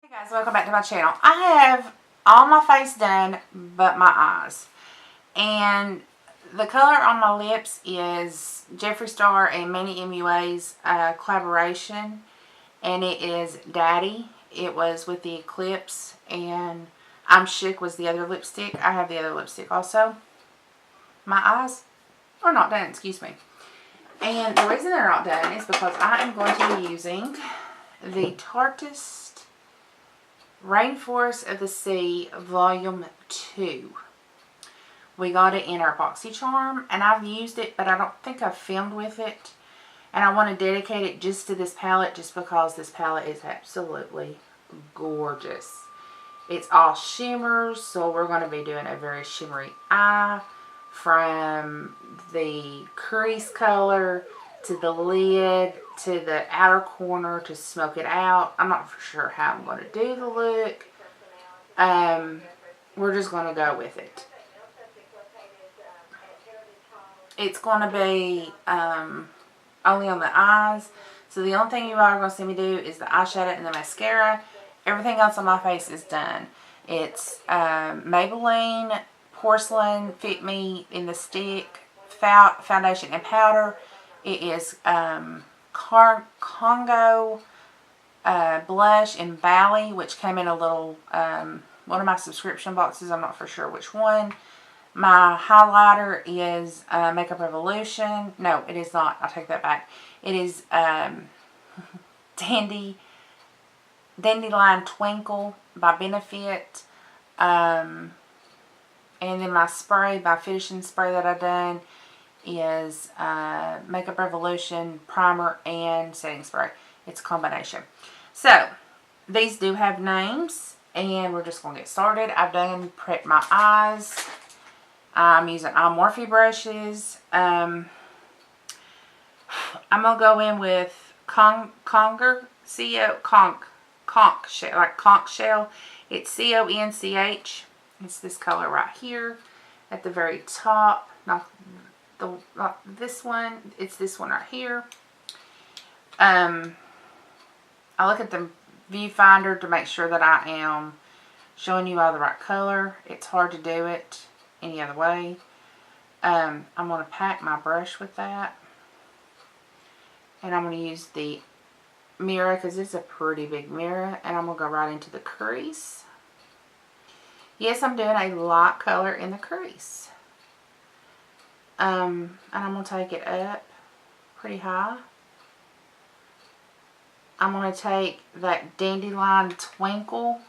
Hey guys, welcome back to my channel. I have all my face done but my eyes. And the color on my lips is Jeffree Star and Manny MUA's collaboration. And it is Daddy. It was with the Eclipse. And I'm Shook was the other lipstick. I have the other lipstick also. My eyes are not done, excuse me. And the reason they're not done is because I am going to be using the Tarte RainForest of the Sea Volume 2. We got it in our BoxyCharm, and I've used it, but I don't think I've filmed with it. And I want to dedicate it just to this palette, just because this palette is absolutely gorgeous. It's all shimmers, so we're going to be doing a very shimmery eye, from the crease color to the lid to the outer corner to smoke it out. I'm not for sure how I'm going to do the look. We're just going to go with it. It's going to be only on the eyes. So the only thing you are going to see me do is the eyeshadow and the mascara. Everything else on my face is done. It's Maybelline Porcelain Fit Me in the Stick foundation and powder. It is Congo blush in Bali, which came in a little one of my subscription boxes. I'm not for sure which one. My highlighter is Makeup Revolution. No, it is not. I take that back. It is Dandelion Twinkle by Benefit. And then my spray, my finishing spray that I've done is Makeup Revolution primer and setting spray. It's a combination. So these do have names, and we're just going to get started. I've done prepped my eyes. I'm using iMorphe brushes. I'm gonna go in with conch shell, like conch shell. It's CONCH. It's this color right here at the very top. Not this one. It's this one right here. I look at the viewfinder to make sure that I am showing you all the right color. It's hard to do it any other way. I'm going to pack my brush with that. And I'm going to use the mirror because it's a pretty big mirror. And I'm going to go right into the crease. Yes, I'm doing a light color in the crease. And I'm going to take it up pretty high. I'm going to take that Dandelion Twinkle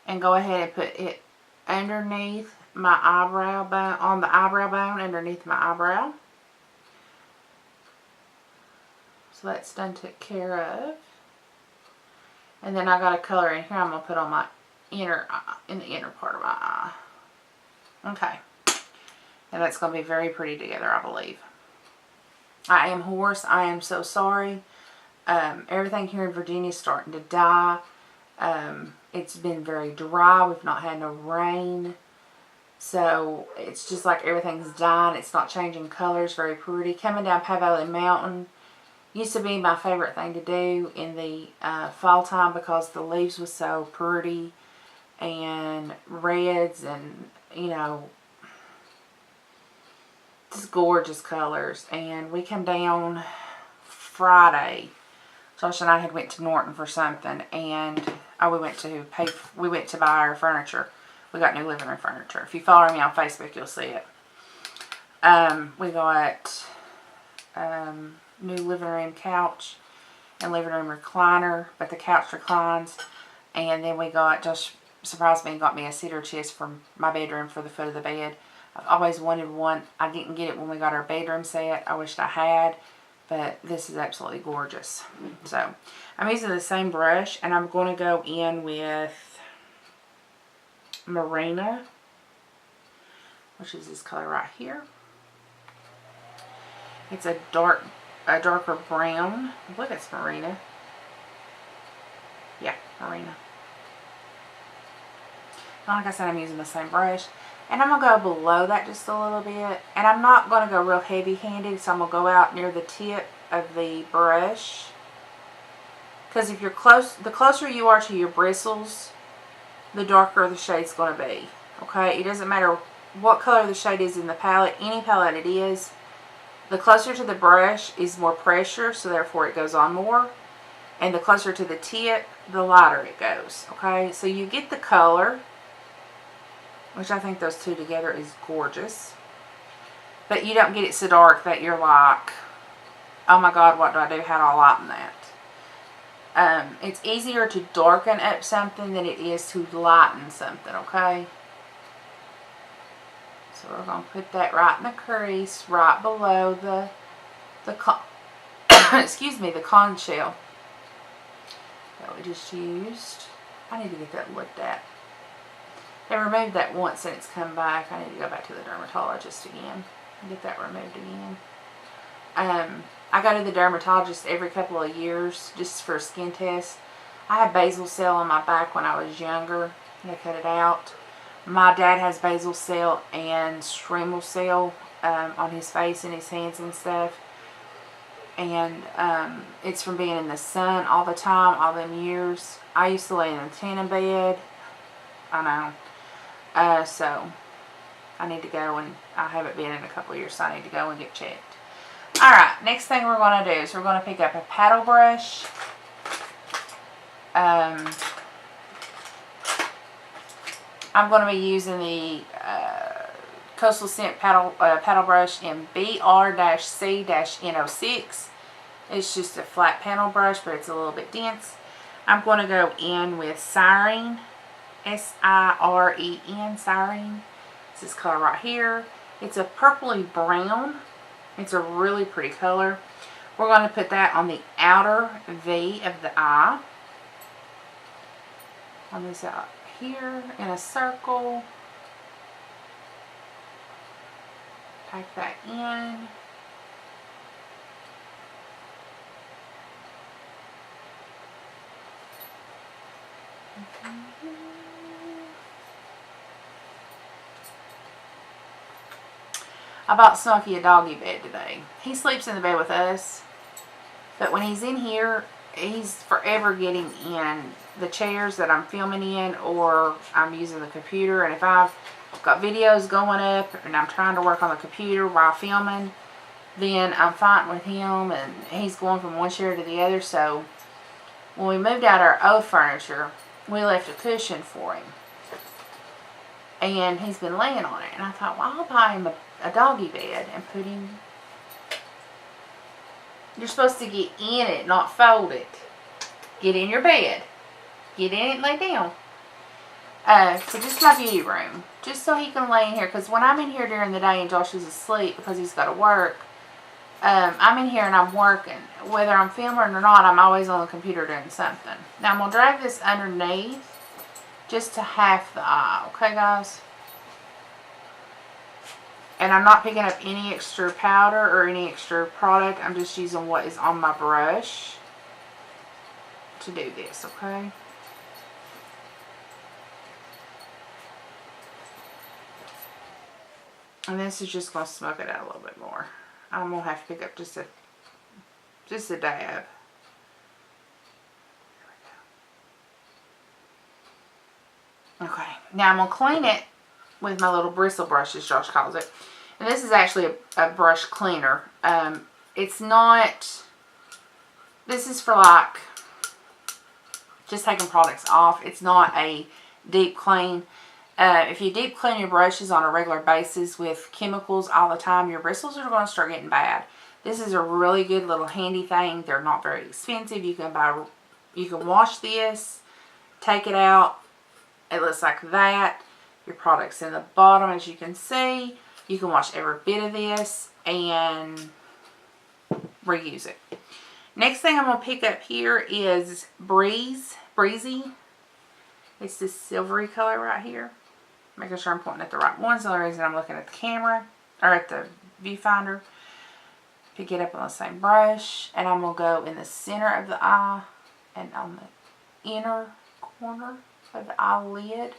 and go ahead and put it underneath my eyebrow bone, on the eyebrow bone underneath my eyebrow. So that's done, took care of. And then I got a color in here I'm going to put on my inner eye, in the inner part of my eye. Okay. And that's going to be very pretty together, I believe. I am hoarse. I am so sorry. Everything here in Virginia is starting to die. It's been very dry. We've not had no rain. So it's just like everything's dying. It's not changing colors. Very pretty. Coming down Pine Valley Mountain used to be my favorite thing to do in the fall time, because the leaves was so pretty and reds and, you know, just gorgeous colors. And we come down Friday. Josh and I had went to Norton for something, and we went to buy our furniture. We got new living room furniture. If you follow me on Facebook, you'll see it. We got new living room couch and living room recliner, but the couch reclines. And then we got, Josh surprised me and got me a cedar chest from my bedroom for the foot of the bed. I've always wanted one. I didn't get it when we got our bedroom set. I wished I had, but this is absolutely gorgeous. So I'm using the same brush, and I'm going to go in with Marina, which is this color right here. It's a darker brown. I believe it's Marina. Yeah, Marina. Like I said, I'm using the same brush. And I'm going to go below that just a little bit. And I'm not going to go real heavy-handed, so I'm going to go out near the tip of the brush Because if you're close, the closer you are to your bristles, the darker the shade's going to be. Okay, it doesn't matter what color the shade is in the palette, any palette it is. The closer to the brush is more pressure, so therefore it goes on more. And the closer to the tip, the lighter it goes. Okay, so you get the color, which I think those two together is gorgeous. But you don't get it so dark that you're like, oh my God, what do I do? How do I lighten that? It's easier to darken up something than it is to lighten something, okay? So we're going to put that right in the crease, right below the excuse me, the conch shell that we just used. I need to get that looked at. They removed that once and it's come back. I need to go back to the dermatologist again and get that removed again. I go to the dermatologist every couple of years just for a skin test. I had basal cell on my back when I was younger. They cut it out. My dad has basal cell and streamal cell on his face and his hands and stuff. And it's from being in the sun all the time, all them years. I used to lay in a tanning bed. I know. So I need to go, and I haven't been in a couple of years, so I need to go and get checked. Alright, next thing we're going to do is we're going to pick up a paddle brush. I'm going to be using the Coastal Scent paddle brush in BR-C-N06. It's just a flat panel brush, but it's a little bit dense. I'm going to go in with Siren, S-I-R-E-N, Siren. It's this color right here. It's a purpley brown. It's a really pretty color. We're going to put that on the outer V of the eye. On this out here in a circle. Type that in. I bought Snooky a doggy bed today. He sleeps in the bed with us, but when he's in here, he's forever getting in the chairs that I'm filming in, or I'm using the computer. And if I've got videos going up and I'm trying to work on the computer while filming, then I'm fighting with him and he's going from one chair to the other. So when we moved out our old furniture, we left a cushion for him, and he's been laying on it. And I thought, well, I'll buy him a doggy bed and put him. You're supposed to get in it, not fold it. Get in your bed. Get in it and lay down. So just my beauty room. Just so he can lay in here. Because when I'm in here during the day and Josh is asleep because he's got to work, I'm in here and I'm working. Whether I'm filming or not, I'm always on the computer doing something. Now I'm going to drag this underneath just to half the eye. Okay, guys? And I'm not picking up any extra powder or any extra product. I'm just using what is on my brush to do this, okay? And this is just going to smoke it out a little bit more. I'm going to have to pick up just a dab. Okay, now I'm going to clean it with my little bristle brush, as Josh calls it. And this is actually a brush cleaner. It's not, this is for like just taking products off. It's not a deep clean. If you deep clean your brushes on a regular basis with chemicals all the time, your bristles are going to start getting bad. This is a really good little handy thing. They're not very expensive. You can wash this, take it out. It looks like that. Your product's in the bottom, as you can see. You can wash every bit of this and reuse it. Next thing I'm going to pick up here is Breezy. It's this silvery color right here. Making sure I'm pointing at the right one. It's the only reason I'm looking at the camera, or at the viewfinder. Pick it up on the same brush, and I'm going to go in the center of the eye and on the inner corner of the eyelid.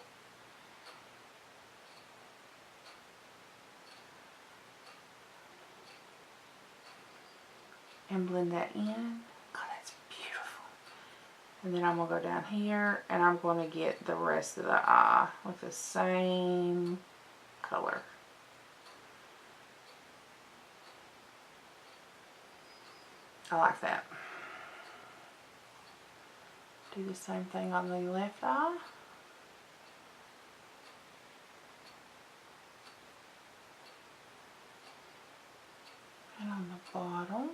And blend that in. God, that's beautiful. And then I'm going to go down here and I'm going to get the rest of the eye with the same color. I like that. Do the same thing on the left eye. And on the bottom.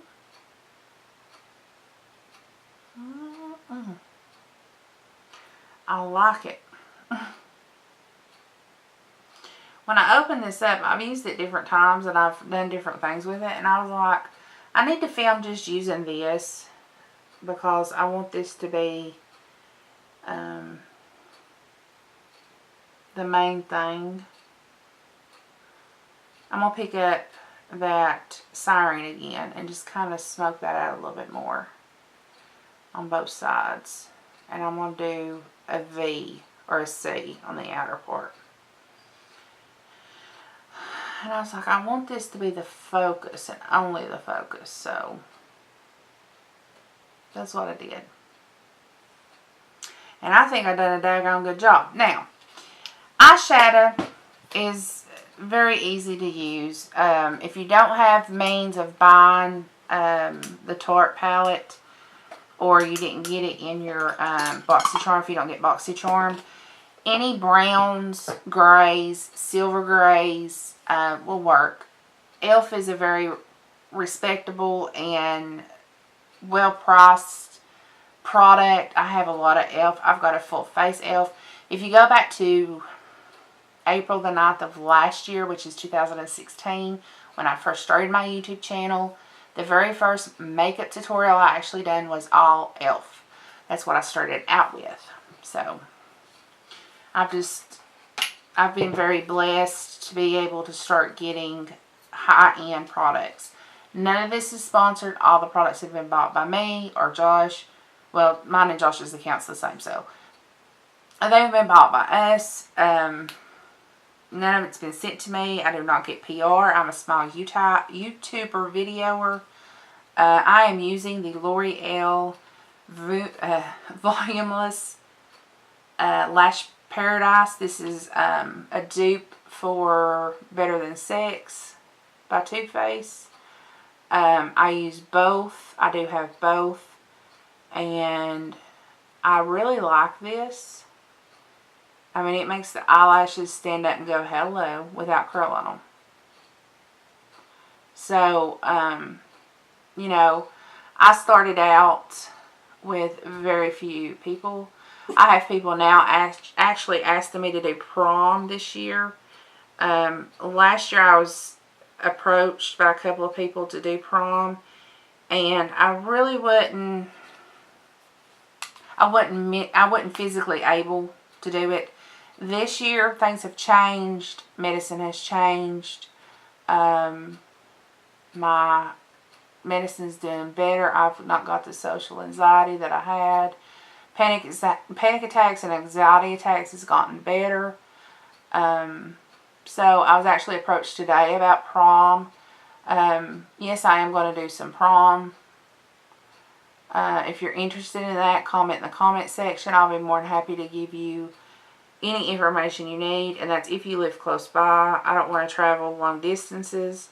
I like it. When I opened this up, I've used it different times and I've done different things with it. And I was like, I need to film just using this because I want this to be the main thing. I'm going to pick up that siren again and just kind of smoke that out a little bit more on both sides. And I'm going to do a V or a C on the outer part. And I was like, I want this to be the focus and only the focus. So that's what I did. And I think I've done a daggone good job. Now, eyeshadow is very easy to use. If you don't have means of buying the Tarte palette, or you didn't get it in your BoxyCharm, if you don't get BoxyCharm, any browns, grays, silver grays will work. e.l.f. is a very respectable and well-priced product. I have a lot of e.l.f. I've got a full face e.l.f. If you go back to April the 9th of last year, which is 2016, when I first started my YouTube channel, the very first makeup tutorial I actually done was all e.l.f. That's what I started out with. So I've been very blessed to be able to start getting high-end products. None of this is sponsored. All the products have been bought by me or Josh. Well, mine and Josh's account's the same, so they've been bought by us. None of it's been sent to me. I do not get PR. I'm a small YouTuber videoer. I am using the L'Oreal Volumeless Lash Paradise. This is a dupe for Better Than Sex by Too Faced. I use both. I do have both. And I really like this. I mean, it makes the eyelashes stand up and go hello without curl on them. So, you know, I started out with very few people. I have people now actually asking me to do prom this year. Last year I was approached by a couple of people to do prom, and I really wasn't physically able to do it. This year things have changed. Medicine has changed. My medicine's doing better. I've not got the social anxiety that I had. Panic attacks and anxiety attacks has gotten better. So I was actually approached today about prom. Yes, I am going to do some prom. If you're interested in that, comment in the comment section. I'll be more than happy to give you any information you need. And that's if you live close by. I don't want to travel long distances.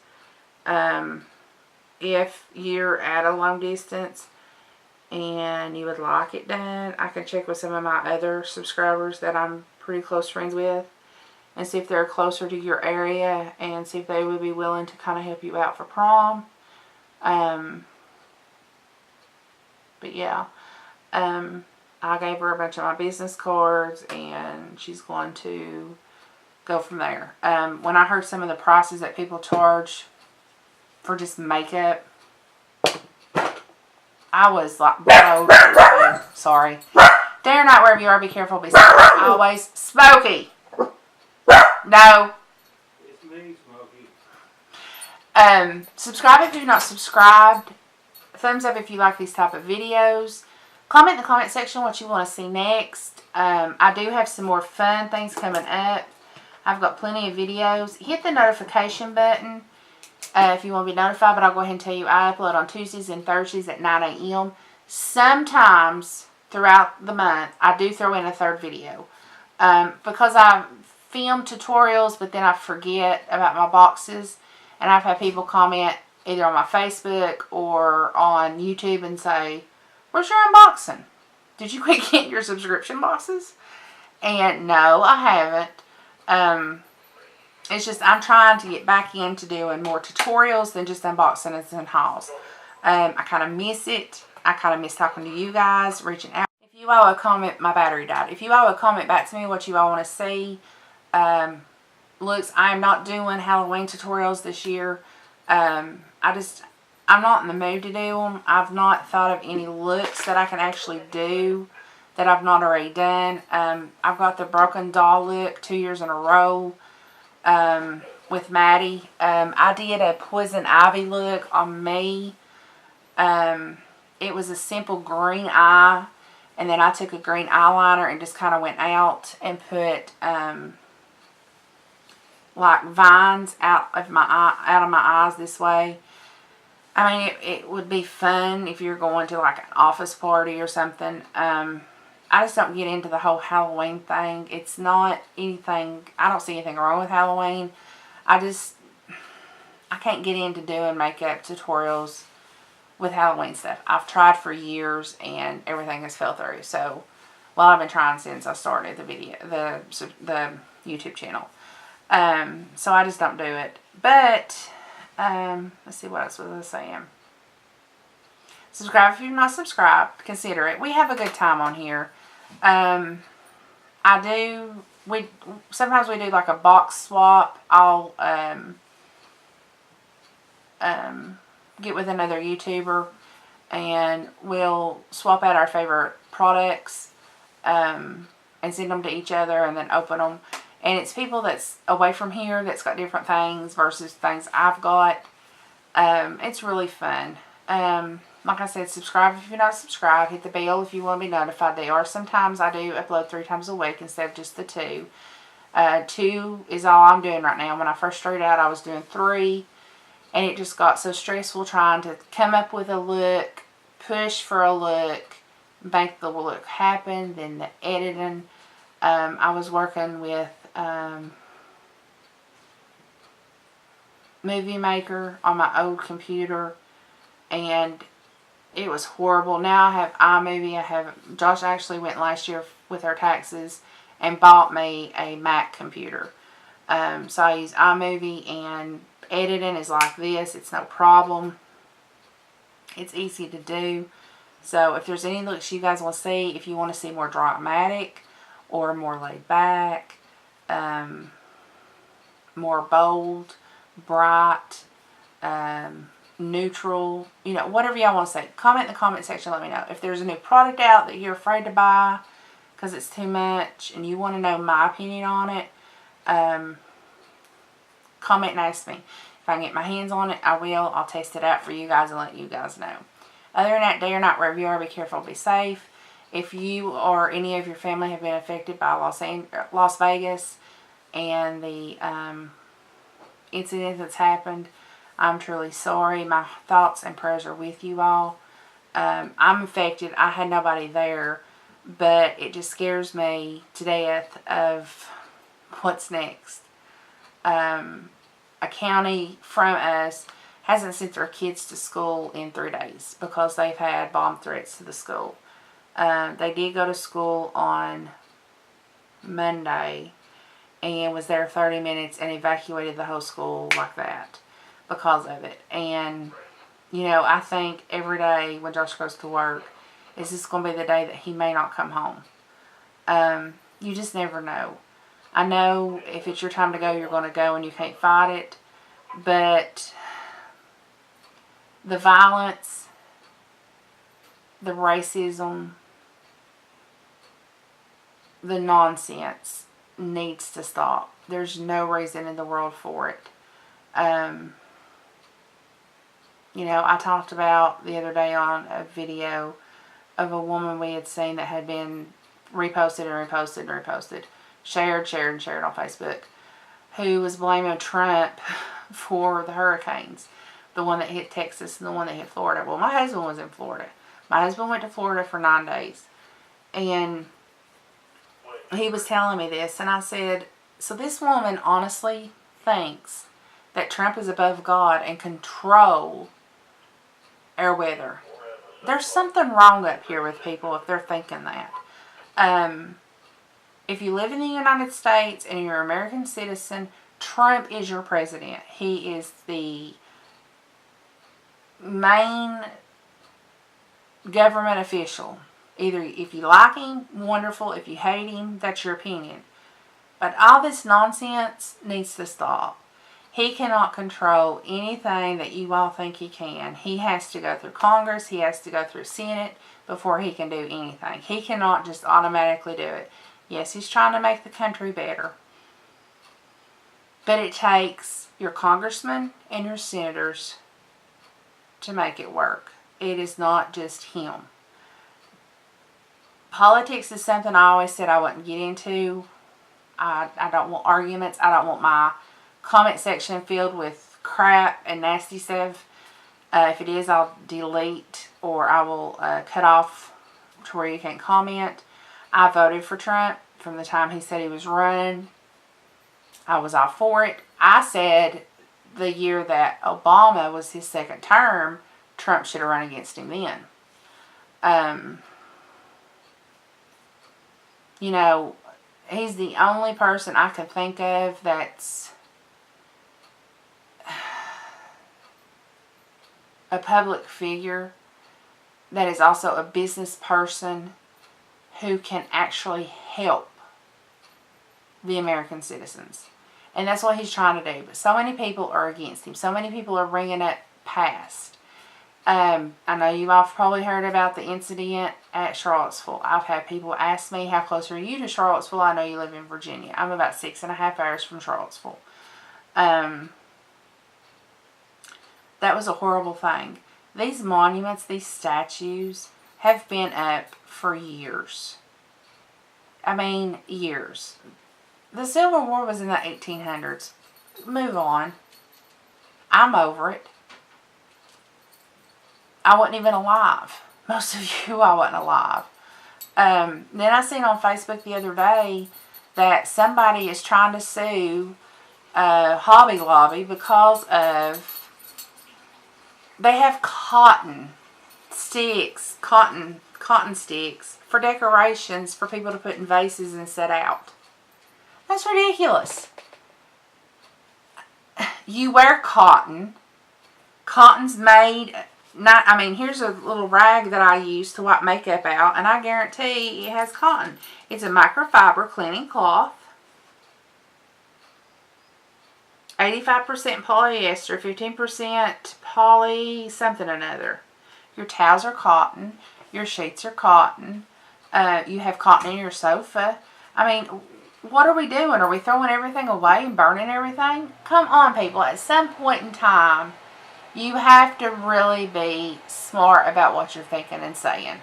If you're at a long distance and you would like it done, I can check with some of my other subscribers that I'm pretty close friends with and see if they're closer to your area and see if they would be willing to kind of help you out for prom. But yeah, I gave her a bunch of my business cards and she's going to go from there. When I heard some of the prices that people charge for just makeup, I was like, blown away. Sorry. Day or night, wherever you are, be careful, be safe. Always Smokey. No. It's me, Smokey. Subscribe if you're not subscribed. Thumbs up if you like these type of videos. Comment in the comment section what you want to see next. I do have some more fun things coming up. I've got plenty of videos. Hit the notification button if you want to be notified, but I'll go ahead and tell you I upload on Tuesdays and Thursdays at 9 a.m. Sometimes throughout the month, I do throw in a third video. Because I film tutorials, but then I forget about my boxes. And I've had people comment either on my Facebook or on YouTube and say, where's your unboxing? Did you quit getting your subscription boxes? And no, I haven't. It's just I'm trying to get back into doing more tutorials than just unboxings and hauls. I kind of miss it. I kind of miss talking to you guys, reaching out. If you all will comment, my battery died. If you all will comment back to me what you all want to see. Looks, I am not doing Halloween tutorials this year. I'm not in the mood to do them. I've not thought of any looks that I can actually do that I've not already done. I've got the broken doll look 2 years in a row with Maddie. I did a poison ivy look on me. It was a simple green eye, and then I took a green eyeliner and just kind of went out and put like vines out of my eyes this way. I mean, it would be fun if you're going to like an office party or something. I just don't get into the whole Halloween thing. It's not anything, I don't see anything wrong with Halloween. I can't get into doing makeup tutorials with Halloween stuff. I've tried for years and everything has fell through. So, well, I've been trying since I started the YouTube channel. So I just don't do it. But, let's see what else was I saying. Subscribe if you're not subscribed. Consider it. We have a good time on here. Sometimes we do like a box swap. I'll, get with another YouTuber and we'll swap out our favorite products, and send them to each other and then open them. And it's people that's away from here that's got different things versus things I've got. It's really fun. Like I said, subscribe if you're not subscribed. Hit the bell if you want to be notified. They are. Sometimes I do upload 3 times a week instead of just the 2. 2 is all I'm doing right now. When I first started out, I was doing 3. And it just got so stressful trying to come up with a look, push for a look, make the look happen, then the editing. I was working with Movie Maker on my old computer, and it was horrible. Now I have iMovie. Josh actually went last year with our taxes and bought me a Mac computer. So I use iMovie, and editing is like this. It's no problem. It's easy to do. So if there's any looks you guys want to see, if you want to see more dramatic or more laid back, more bold, bright, neutral, you know, whatever y'all want to say, comment in the comment section. Let me know. If there's a new product out that you're afraid to buy because it's too much and you want to know my opinion on it, comment and ask me. If I can get my hands on it, I will. I'll test it out for you guys and let you guys know. Other than that, day or night, wherever you are, be careful, be safe. If you or any of your family have been affected by Las Vegas and the incident that's happened, I'm truly sorry. My thoughts and prayers are with you all. I'm affected. I had nobody there, but it just scares me to death of what's next. A county from us hasn't sent their kids to school in 3 days because they've had bomb threats to the school. They did go to school on Monday and was there 30 minutes and evacuated the whole school like that because of it. And, you know, I think every day when Josh goes to work, is this going to be the day that he may not come home? You just never know. I know if it's your time to go, you're going to go and you can't fight it. But the violence, the racism, the nonsense needs to stop. There's no reason in the world for it. You know, I talked about the other day on a video of a woman we had seen that had been reposted and reposted and reposted, shared and shared on Facebook, who was blaming Trump for the hurricanes, the one that hit Texas and the one that hit Florida. Well, my husband was in Florida. My husband went to Florida for 9 days. And he was telling me this, and I said, so this woman honestly thinks that Trump is above God and control our weather. There's something wrong up here with people if they're thinking that. If you live in the United States and you're an American citizen, Trump is your president. He is the main government official. Either if you like him, wonderful. If you hate him, that's your opinion. But all this nonsense needs to stop. He cannot control anything that you all think he can. He has to go through Congress. He has to go through Senate before he can do anything. He cannot just automatically do it. Yes, he's trying to make the country better. But it takes your congressmen and your senators to make it work. It is not just him. Politics is something I always said I wouldn't get into. I don't want arguments. I don't want my comment section filled with crap and nasty stuff. If it is, I'll delete or I will cut off to where you can't comment. I voted for Trump from the time he said he was running. I was all for it. I said the year that Obama was his second term, Trump should have run against him then. You know, he's the only person I can think of that's a public figure that is also a business person who can actually help the American citizens. And that's what he's trying to do. But so many people are against him. So many people are bringing it past. I know you all have probably heard about the incident at Charlottesville. I've had people ask me, how close are you to Charlottesville? I know you live in Virginia. I'm about 6.5 hours from Charlottesville. That was a horrible thing. These monuments, these statues, have been up for years. I mean, years. The Civil War was in the 1800s. Move on. I'm over it. I wasn't even alive. Most of you, I wasn't alive. Then I seen on Facebook the other day that somebody is trying to sue Hobby Lobby because of they have cotton sticks, cotton sticks for decorations for people to put in vases and set out. That's ridiculous. You wear cotton. Cotton's made... here's a little rag that I use to wipe makeup out, and I guarantee it has cotton. It's a microfiber cleaning cloth. 85% polyester, 15% poly something or another. Your towels are cotton. Your sheets are cotton. You have cotton in your sofa. I mean, what are we doing? Are we throwing everything away and burning everything? Come on, people. At some point in time, you have to really be smart about what you're thinking and saying.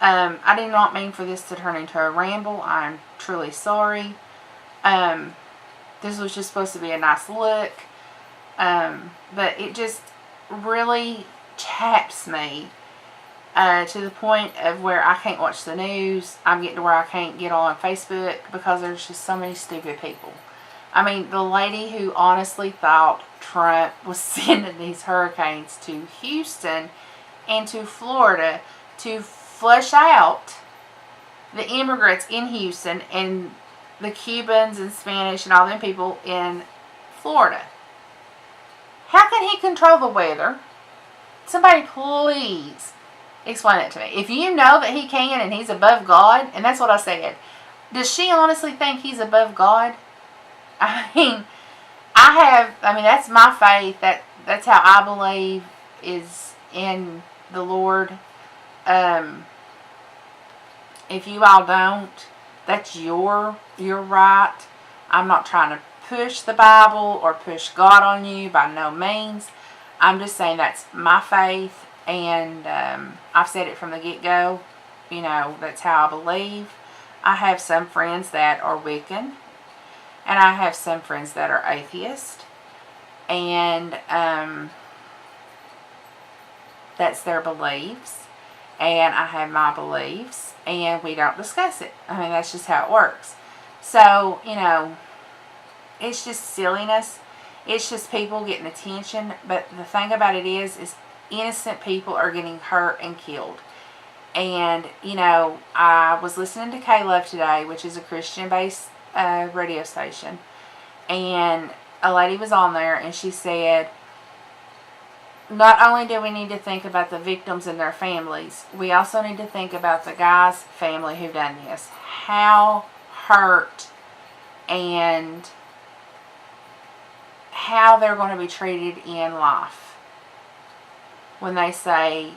I did not mean for this to turn into a ramble. I'm truly sorry. This was just supposed to be a nice look. But it just really chaps me to the point of where I can't watch the news. I'm getting to where I can't get on Facebook because there's just so many stupid people. I mean, the lady who honestly thought Trump was sending these hurricanes to Houston and to Florida to flush out the immigrants in Houston and the Cubans and Spanish and all them people in Florida. How can he control the weather? Somebody please explain it to me. If you know that he can and he's above God, and that's what I said, does she honestly think he's above God? I mean, that's my faith. That's how I believe is in the Lord. If you all don't, that's your right. I'm not trying to push the Bible or push God on you by no means. I'm just saying that's my faith, and I've said it from the get-go. You know, that's how I believe. I have some friends that are Wiccan, and I have some friends that are atheist, and that's their beliefs. and I have my beliefs, and we don't discuss it. I mean, that's just how it works. So, you know, it's just silliness. It's just people getting attention. But the thing about it is innocent people are getting hurt and killed. And, you know, I was listening to K-Love today, which is a Christian-based radio station. And a lady was on there, and she said, not only do we need to think about the victims and their families, we also need to think about the guy's family who done this. How hurt and how they're going to be treated in life. When they say,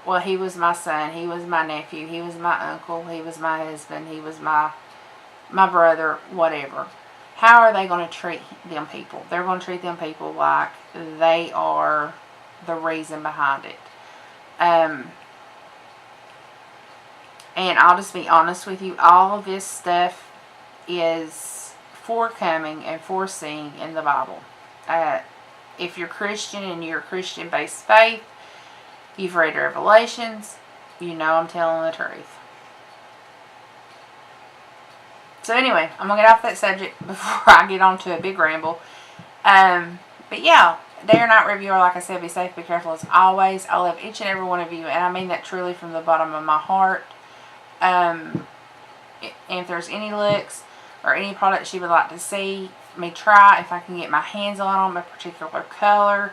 well, he was my son, he was my nephew, he was my uncle, he was my husband, he was my brother, whatever. How are they going to treat them people? They're going to treat them people like they are the reason behind it. And I'll just be honest with you, all of this stuff is forecoming and foreseen in the Bible. If you're Christian and you're a Christian-based faith, you've read Revelations, you know I'm telling the truth. So anyway, I'm going to get off that subject before I get on to a big ramble. But yeah, day or night reviewer, like I said, be safe, be careful as always. I love each and every one of you, and I mean that truly from the bottom of my heart. And if there's any looks or any products you would like to see me try, if I can get my hands on them, a particular color,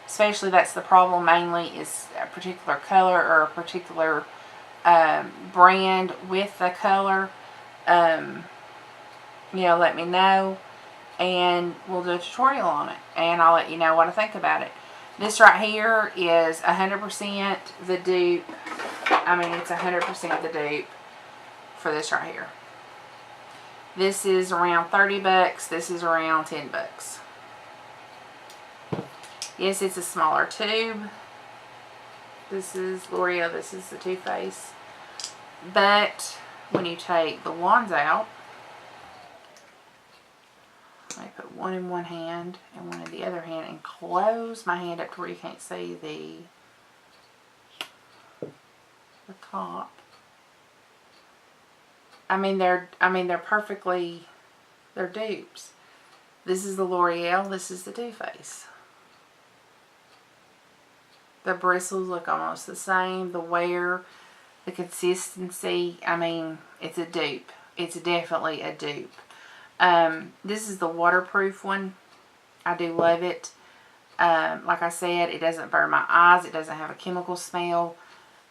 especially that's the problem mainly, is a particular color or a particular brand with the color, you know, let me know, and we'll do a tutorial on it, and I'll let you know what I think about it. This right here is 100% the dupe. I mean, it's 100% the dupe for this right here. This is around 30 bucks. This is around 10 bucks. Yes, it's a smaller tube. This is L'Oreal. This is the Too Faced. But when you take the wands out, I put one in one hand and one in the other hand and close my hand up to where you can't see the top. I mean they're perfectly, they're dupes. This is the L'Oreal, this is the Too Faced. The bristles look almost the same, the wear, the consistency, I mean, it's a dupe. It's definitely a dupe. This is the waterproof one. I do love it. Like I said, it doesn't burn my eyes. It doesn't have a chemical smell.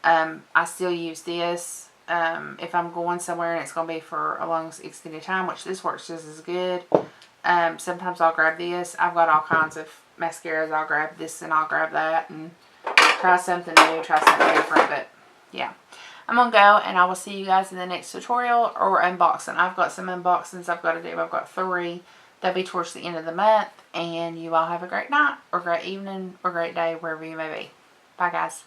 I still use this if I'm going somewhere and it's going to be for a long extended time, which this works just as good. Sometimes I'll grab this. I've got all kinds of mascaras. I'll grab this and I'll grab that and try something new, try something different. But yeah, I'm going to go, and I will see you guys in the next tutorial or unboxing. I've got some unboxings I've got to do. I've got 3. They'll be towards the end of the month. And you all have a great night or great evening or great day wherever you may be. Bye, guys.